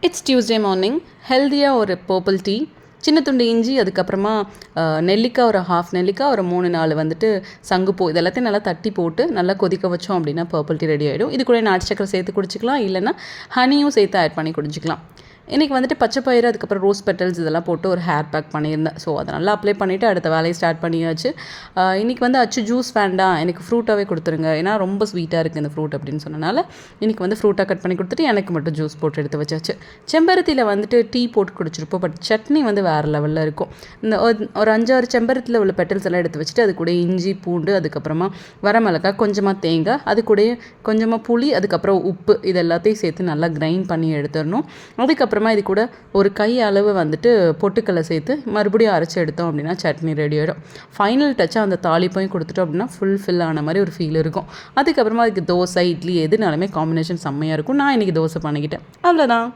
It's Tuesday morning. ஹெல்த்தியாக ஒரு purple tea, சின்ன துண்டு இஞ்சி, அதுக்கப்புறமா நெல்லிக்காய், ஒரு ஹாஃப் நெல்லிக்காய், ஒரு 3-4 வந்துட்டு சங்குப்பூ, இது எல்லாத்தையும் நல்லா தட்டி போட்டு நல்லா கொதிக்க வச்சோம் அப்படின்னா பர்பிள் டீ ரெடி ஆகிடும். இது கூட நாட்டு சக்கரை சேர்த்து குடிச்சிக்கலாம், இல்லைன்னா ஹனியும் சேர்த்து ஆட் பண்ணி குடிச்சிக்கலாம். இன்றைக்கி வந்துட்டு பச்சை பயிறு, அதுக்கப்புறம் ரோஸ் பெட்டல்ஸ் இதெல்லாம் போட்டு ஒரு ஹேர் பேக் பண்ணியிருந்தேன். ஸோ அதை நல்லா அப்ளை பண்ணிவிட்டு அடுத்த வேலையை ஸ்டார்ட் பண்ணியாச்சு. இன்றைக்கி வந்து ஜூஸ் வேண்டாம், எனக்கு ஃப்ரூட்டாகவே கொடுத்துருங்க, ஏன்னா ரொம்ப ஸ்வீட்டாக இருக்குது இந்த ஃப்ரூட் அப்படின்னு சொன்னனால இன்றைக்கி வந்து ஃப்ரூட்டாக கட் பண்ணி கொடுத்துட்டு எனக்கு மட்டும் ஜூஸ் போட்டு எடுத்து வச்சாச்சு. செம்பருத்தியில் வந்துட்டு டீ போட்டு குடிச்சிருப்போம், பட் சட்னி வந்து வேறு லெவலில் இருக்கும். இந்த ஒரு 5-6 செம்பருத்தியில் உள்ள பெட்டல்ஸ் எல்லாம் எடுத்து வச்சுட்டு அது கூட இஞ்சி, பூண்டு, அதுக்கப்புறமா வரமிளகாய், கொஞ்சமாக தேங்காய், அது கூட கொஞ்சமாக புளி, அதுக்கப்புறம் உப்பு, இது எல்லாத்தையும் சேர்த்து நல்லா கிரைண்ட் பண்ணி எடுத்துடணும். அதுக்கப்புறமா இது கூட ஒரு கை அளவு வந்துட்டு பொட்டுக்கல்லை சேர்த்து மறுபடியும் அரைச்சி எடுத்தோம் அப்படின்னா சட்னி ரெடி ஆகிடும். ஃபைனல் டச்சாக அந்த தாளிப்பையும் கொடுத்துட்டோம் அப்படின்னா ஃபில் ஆன மாதிரி ஒரு ஃபீல் இருக்கும். அதுக்கப்புறமா அதுக்கு தோசை, இட்லி எதுனாலுமே காம்பினேஷன் செம்மையாக இருக்கும். நான் இன்றைக்கி தோசை பண்ணிக்கிட்டேன், அவ்வளோதான்.